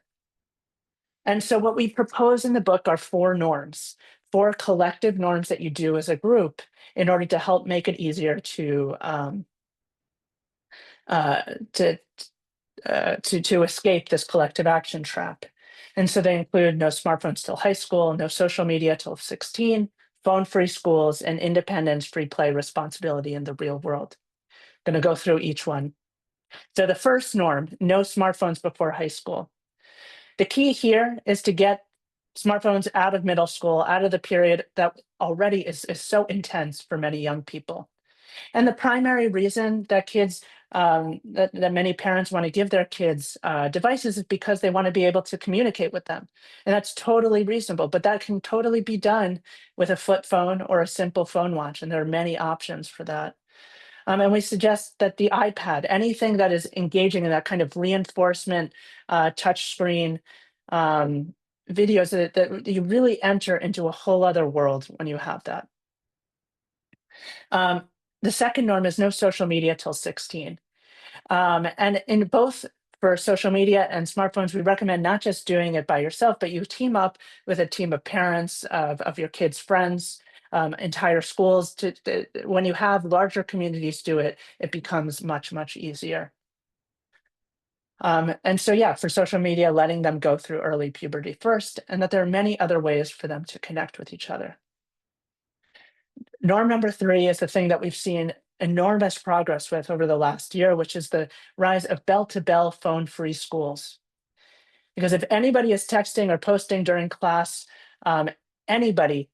And so what we propose in the book are 4 norms, 4 collective norms that you do as a group in order to help make it easier to uh, to to escape this collective action trap. And so they include no smartphones till high school, no social media till 16, phone-free schools, and independence, free play, responsibility in the real world. I'm going to go through each one. So the first norm, no smartphones before high school. The key here is to get smartphones out of middle school, out of the period that already is so intense for many young people. And the primary reason that that many parents want to give their kids devices is because they want to be able to communicate with them. And that's totally reasonable, but that can totally be done with a flip phone or a simple phone watch. And there are many options for that. And we suggest that the iPad, anything that is engaging in that kind of reinforcement, touch screen videos, that you really enter into a whole other world when you have that. The second norm is no social media till 16. And in both for social media and smartphones, we recommend not just doing it by yourself, but you team up with a team of parents, of your kids' friends, entire schools. When you have larger communities do it, it becomes much, much easier. And so, yeah, for social media, letting them go through early puberty first, and that there are many other ways for them to connect with each other. Norm number 3 is the thing that we've seen enormous progress with over the last year, which is the rise of bell-to-bell phone-free schools. Because if anybody is texting or posting during class, if anybody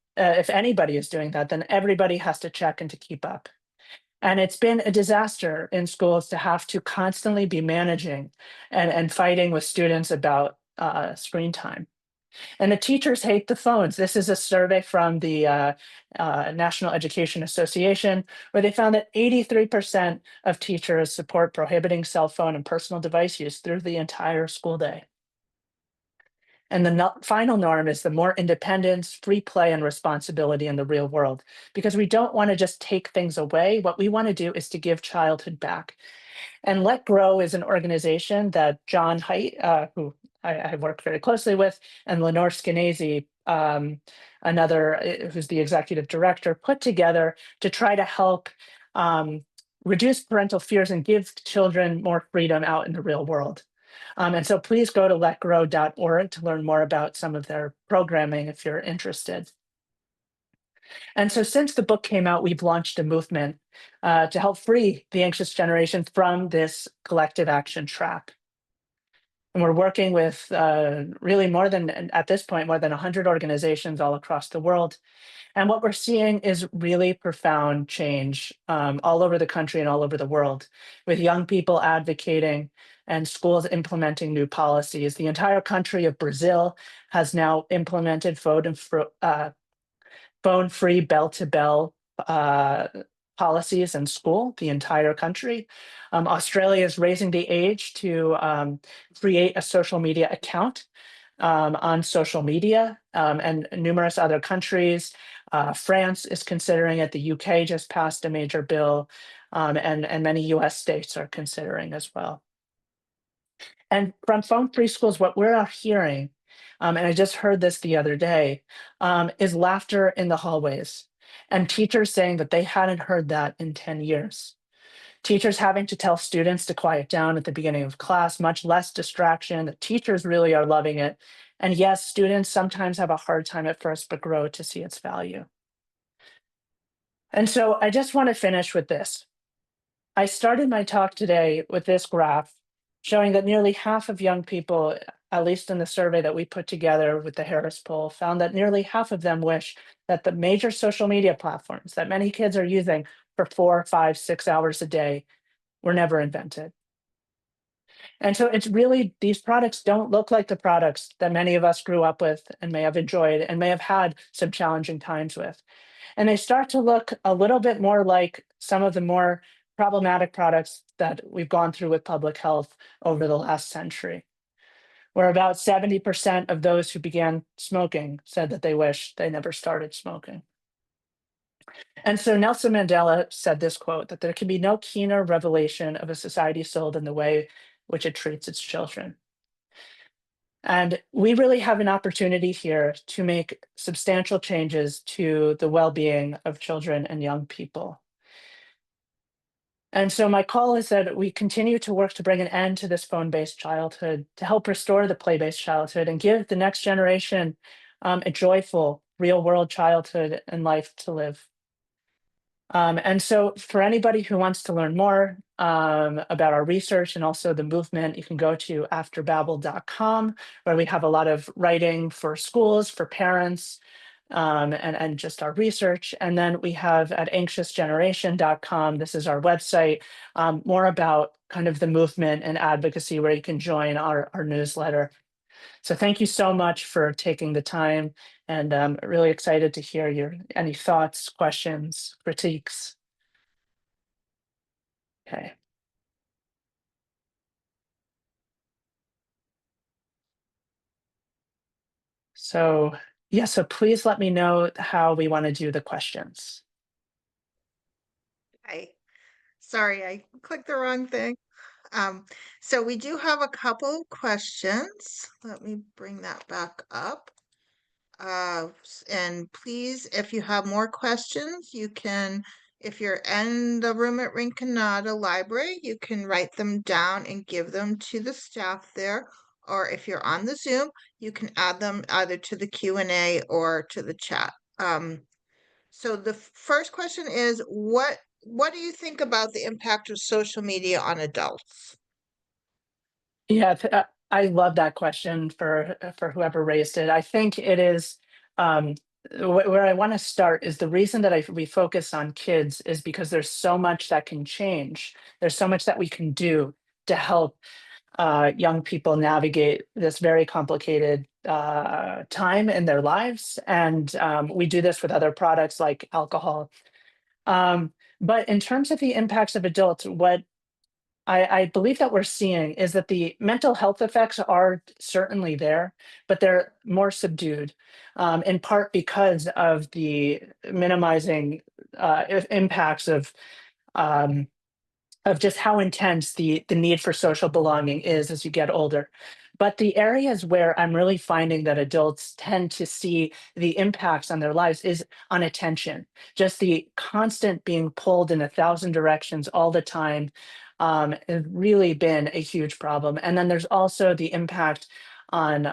is doing that, then everybody has to check and to keep up. And it's been a disaster in schools to have to constantly be managing and fighting with students about screen time. And the teachers hate the phones. This is a survey from the National Education Association, where they found that 83% of teachers support prohibiting cell phone and personal device use through the entire school day. And the final norm is the more independence, free play, and responsibility in the real world, because we don't want to just take things away. What we want to do is to give childhood back. And Let Grow is an organization that John Haidt, who I work very closely with, and Lenore Skenazy, who's the executive director, put together to try to help reduce parental fears and give children more freedom out in the real world. And so please go to letgrow.org to learn more about some of their programming if you're interested. And so since the book came out, we've launched a movement to help free the anxious generation from this collective action trap. And we're working with really at this point, more than 100 organizations all across the world. And what we're seeing is really profound change all over the country and all over the world, with young people advocating and schools implementing new policies. The entire country of Brazil has now implemented phone-free bell-to-bell policies in school, the entire country. Australia is raising the age to create a social media account on social media, and numerous other countries. France is considering it. The UK just passed a major bill, and many US states are considering as well. And from phone-free schools, what we're hearing, and I just heard this the other day, is laughter in the hallways, and teachers saying that they hadn't heard that in 10 years. Teachers having to tell students to quiet down at the beginning of class, much less distraction. The teachers really are loving it. And yes, students sometimes have a hard time at first, but grow to see its value. And so I just want to finish with this. I started my talk today with this graph showing that nearly half of young people, at least in the survey that we put together with the Harris poll, found that nearly half of them wish that the major social media platforms that many kids are using for 4, 5, 6 hours a day were never invented. And so it's really, these products don't look like the products that many of us grew up with and may have enjoyed and may have had some challenging times with. And they start to look a little bit more like some of the more problematic products that we've gone through with public health over the last century, where about 70% of those who began smoking said that they wish they never started smoking. And so Nelson Mandela said this quote, that there can be no keener revelation of a society's soul than the way which it treats its children. And we really have an opportunity here to make substantial changes to the well-being of children and young people. And so my call is that we continue to work to bring an end to this phone-based childhood, to help restore the play-based childhood and give the next generation a joyful, real-world childhood and life to live. And so for anybody who wants to learn more about our research and also the movement, you can go to afterbabel.com, where we have a lot of writing for schools, for parents, and just our research. And then we have at anxiousgeneration.com, this is our website, more about kind of the movement and advocacy, where you can join our newsletter. So thank you so much for taking the time, and I'm really excited to hear any thoughts, questions, critiques. Okay. So yeah, so please let me know how we want to do the questions. Sorry, I clicked the wrong thing. So we do have a couple questions. Let me bring that back up. And please, if you have more questions, you can, if you're in the room at Rinconada Library, you can write them down and give them to the staff there. Or if you're on the Zoom, you can add them either to the Q&A or to the chat. So the first question is, what do you think about the impact of social media on adults? Yeah, I love that question for whoever raised it. I think it is where I want to start is the reason that we focus on kids is because there's so much that can change. There's so much that we can do to help young people navigate this very complicated time in their lives. And we do this with other products like alcohol. But in terms of the impacts of adults, what I believe that we're seeing is that the mental health effects are certainly there, but they're more subdued, in part because of the minimizing impacts of just how intense the need for social belonging is as you get older. But the areas where I'm really finding that adults tend to see the impacts on their lives is on attention, just the constant being pulled in 1,000 directions all the time. has really been a huge problem. And then there's also the impact on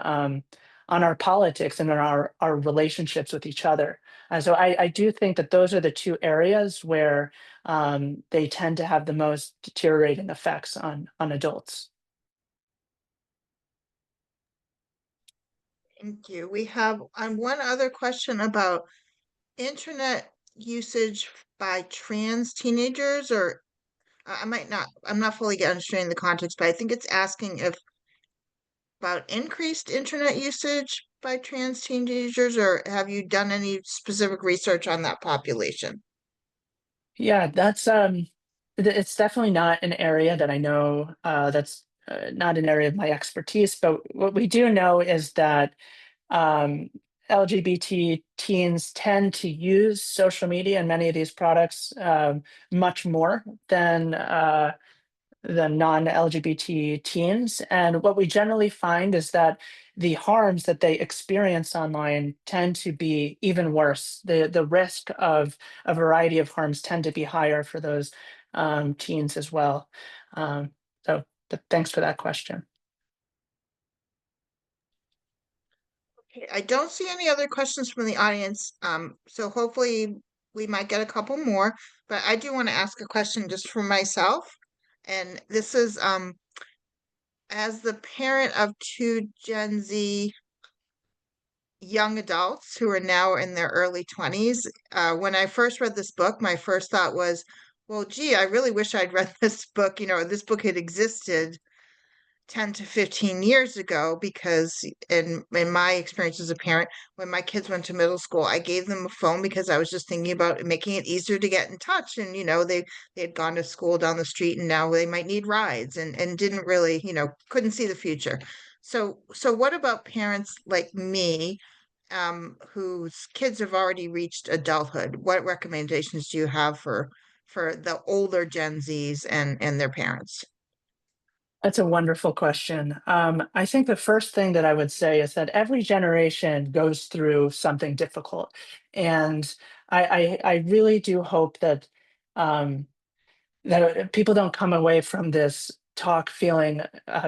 our politics and on our relationships with each other. And so I do think that those are the two areas where they tend to have the most deteriorating effects on adults. Thank you. We have one other question about internet usage by trans teenagers, or I might not, I'm not fully understanding the context, but I think it's asking if about increased internet usage by trans teenagers, or have you done any specific research on that population? Yeah, it's definitely not an area that I know, that's not an area of my expertise. But what we do know is that um, LGBT teens tend to use social media and many of these products much more than non-LGBT teens. And what we generally find is that the harms that they experience online tend to be even worse. The risk of a variety of harms tend to be higher for those teens as well. Um, but thanks for that question. Okay, I don't see any other questions from the audience, so hopefully we might get a couple more, but I do want to ask a question just for myself. And this is as the parent of two Gen Z young adults who are now in their early 20s. When I first read this book, my first thought was, well, gee, I really wish I'd read this book. This book had existed 10 to 15 years ago because in my experience as a parent, when my kids went to middle school, I gave them a phone because I was just thinking about making it easier to get in touch. And they had gone to school down the street and now they might need rides and didn't really, couldn't see the future. So what about parents like me, whose kids have already reached adulthood? What recommendations do you have for the older Gen Zs and their parents? That's a wonderful question. I think the first thing that I would say is that every generation goes through something difficult, and I really do hope um, that people don't come away from this talk feeling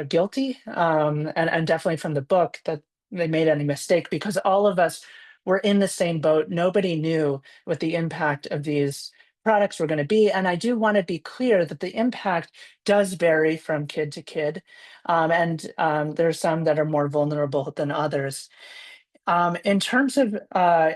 guilty, and definitely from the book that they made any mistake, because all of us were in the same boat. Nobody knew what the impact of these products were going to be. And I do want to be clear that the impact does vary from kid to kid. And there are some that are more vulnerable than others. In terms of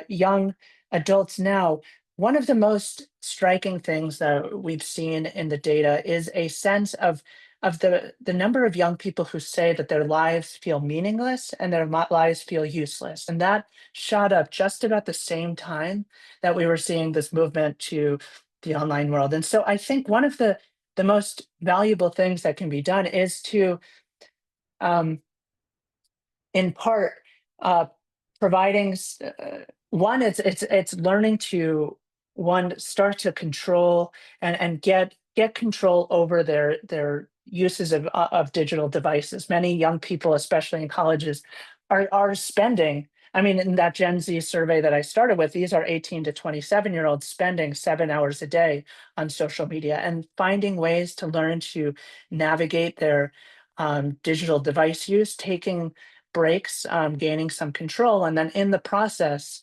young adults now, one of the most striking things that we've seen in the data is a sense of the number of young people who say that their lives feel meaningless and their lives feel useless. And that shot up just about the same time that we were seeing this movement to the online world. And so I think one of the most valuable things that can be done is to um, in part uh, providing one, it's learning to one start to control and get control over their uses of digital devices. Many young people, especially in colleges, are spending. I mean, in that Gen Z survey that I started with, these are 18 to 27-year-olds spending 7 hours a day on social media and finding ways to learn to navigate their digital device use, taking breaks, gaining some control, and then in the process,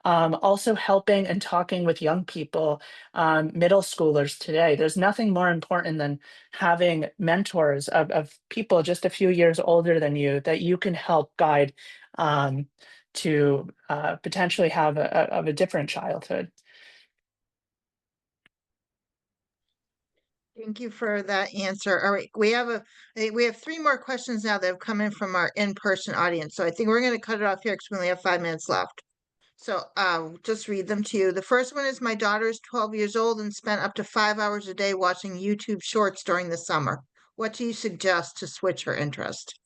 also helping and talking with young people, middle schoolers today. There's nothing more important than having mentors of people just a few years older than you that you can help guide to potentially have a different childhood. Thank you for that answer. All right, I think we have three more questions now that have come in from our in-person audience. So I think we're going to cut it off here because we only have 5 minutes left. So I'll just read them to you. The first one is my daughter is 12 years old and spent up to 5 hours a day watching YouTube shorts during the summer. What do you suggest to switch her interest?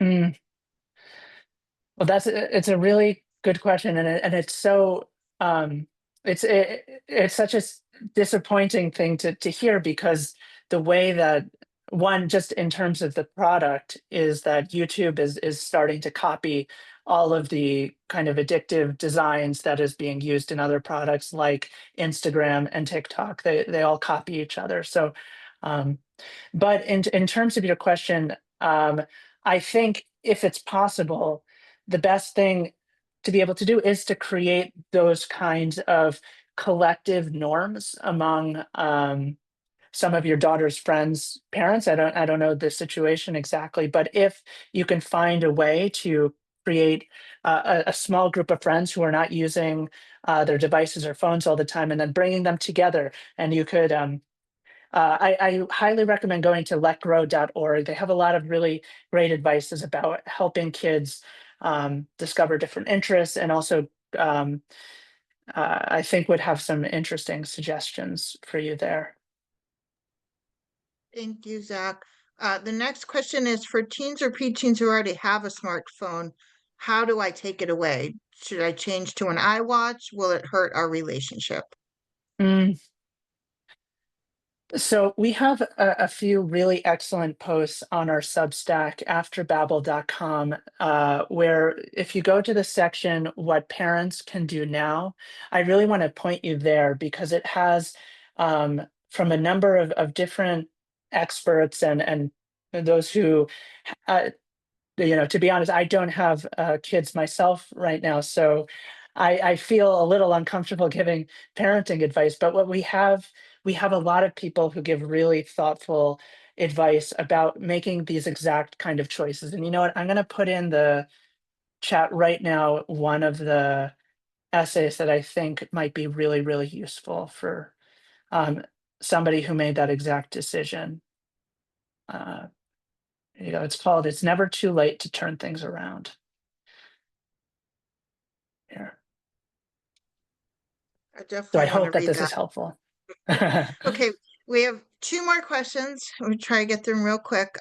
Mm. Well, it's a really good question, and it's so it's such a disappointing thing to hear, because the way that one, just in terms of the product, is that YouTube is starting to copy all of the kind of addictive designs that is being used in other products like Instagram and TikTok. They all copy each other. So Um, but in terms of your question, I think if it's possible, the best thing to be able to do is to create those kinds of collective norms among some of your daughter's friends' parents. I don't know the situation exactly, but if you can find a way to create a small group of friends who are not using their devices or phones all the time, and then bringing them together, and you could. I highly recommend going to letgrow.org. They have a lot of really great advices about helping kids discover different interests, and also um, I think would have some interesting suggestions for you there. Thank you, Zach. The next question is for teens or preteens who already have a smartphone. How do I take it away? Should I change to an iWatch? Will it hurt our relationship? Mm, So we have a few really excellent posts on our Substack afterbabel.com, where if you go to the section what parents can do now, I really want to point you there because it has from a number of different experts and those who uh, to be honest, I don't have kids myself right now, so I feel a little uncomfortable giving parenting advice. But what we have a lot of people who give really thoughtful advice about making these exact kind of choices. And you know what? I'm going to put in the chat right now one of the essays that I think might be really, really useful for um, somebody who made that exact decision. Uh, it's called "It's Never Too Late to Turn Things Around." Here. I So I definitely want to hope that read this that. is helpful. Okay, we have two more questions. We'll try to get them real quick.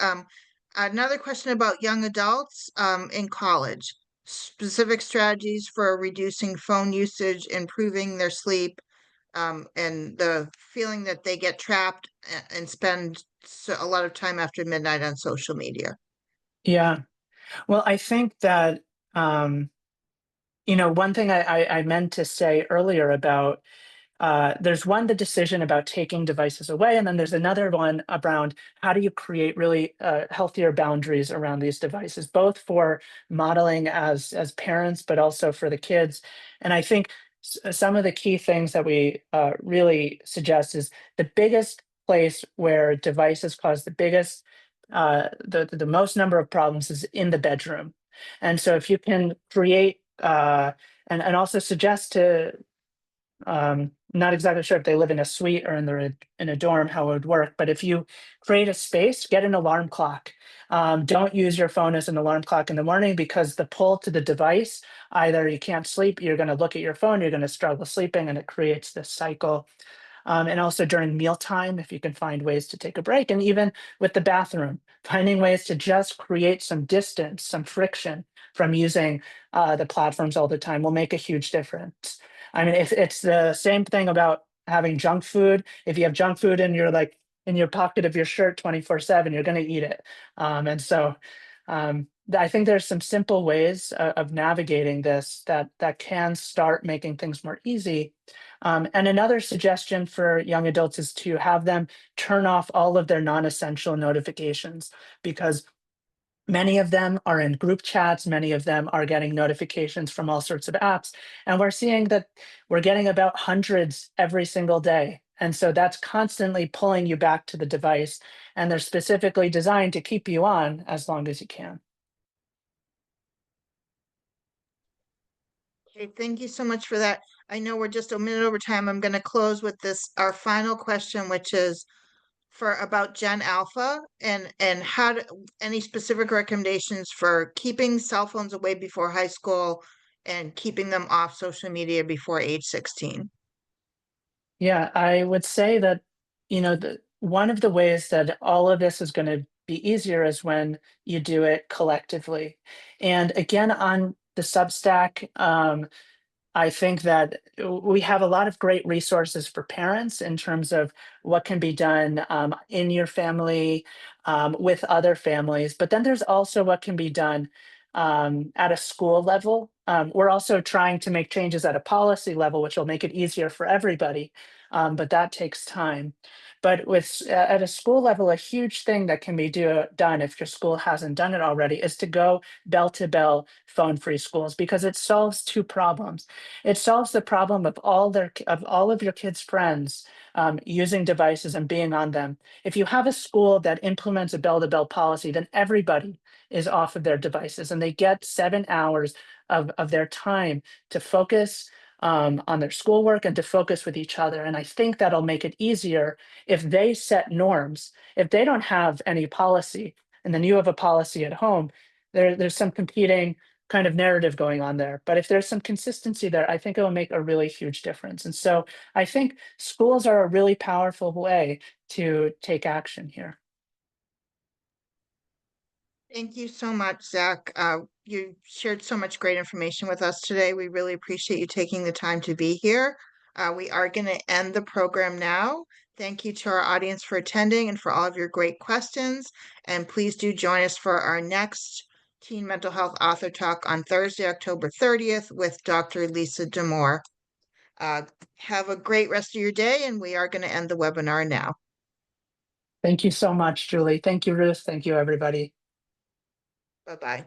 Another question about young adults in college. Specific strategies for reducing phone usage, improving their sleep, and the feeling that they get trapped and spend a lot of time after midnight on social media. Yeah. Well, I think that, um, one thing I meant to say earlier about there's one, the decision about taking devices away, and then there's another one around how do you create really healthier boundaries around these devices, both for modeling as parents, but also for the kids. And I think some of the key things that we really suggest is the biggest place where devices cause the biggest, the most number of problems is in the bedroom. And so if you can create and also suggest to not exactly sure if they live in a suite or in a dorm how it would work, but if you create a space, get an alarm clock. Don't use your phone as an alarm clock in the morning because the pull to the device, either you can't sleep, you're going to look at your phone, you're going to struggle sleeping, and it creates this cycle. And also during mealtime, if you can find ways to take a break, and even with the bathroom, finding ways to just create some distance, some friction from using the platforms all the time will make a huge difference. I mean, it's the same thing about having junk food. If you have junk food in your in your pocket of your shirt 24/7, you're going to eat it. And so I think there's some simple ways of navigating this that can start making things more easy. And another suggestion for young adults is to have them turn off all of their non-essential notifications because many of them are in group chats, many of them are getting notifications from all sorts of apps, and we're seeing that we're getting about hundreds every single day. And so that's constantly pulling you back to the device, and they're specifically designed to keep you on as long as you can. Okay, thank you so much for that. I know we're just a minute over time. I'm going to close with this, our final question, which is for about Gen Alpha and any specific recommendations for keeping cell phones away before high school and keeping them off social media before age 16. Yeah, I would say that, one of the ways that all of this is going to be easier is when you do it collectively. And again, on the Substack, I think that we have a lot of great resources for parents in terms of what can be done in your family with other families. But then there's also what can be done at a school level. We're also trying to make changes at a policy level, which will make it easier for everybody, but that takes time. But at a school level, a huge thing that can be done if your school hasn't done it already is to go bell to bell phone-free schools, because it solves two problems. It solves the problem of all of your kids' friends using devices and being on them. If you have a school that implements a bell to bell policy, then everybody is off of their devices and they get 7 hours of their time to focus on their schoolwork and to focus with each other. And I think that'll make it easier if they set norms. If they don't have any policy and then you have a policy at home, there's some competing kind of narrative going on there. But if there's some consistency there, I think it will make a really huge difference. And so I think schools are a really powerful way to take action here. Thank you so much, Zach. You shared so much great information with us today. We really appreciate you taking the time to be here. We are going to end the program now. Thank you to our audience for attending and for all of your great questions. And please do join us for our next Teen Mental Health Author Talk on Thursday, October 30th with Dr. Lisa Damore. Have a great rest of your day, and we are going to end the webinar now. Thank you so much, Julie. Thank you, Ruth. Thank you, everybody. Bye-bye.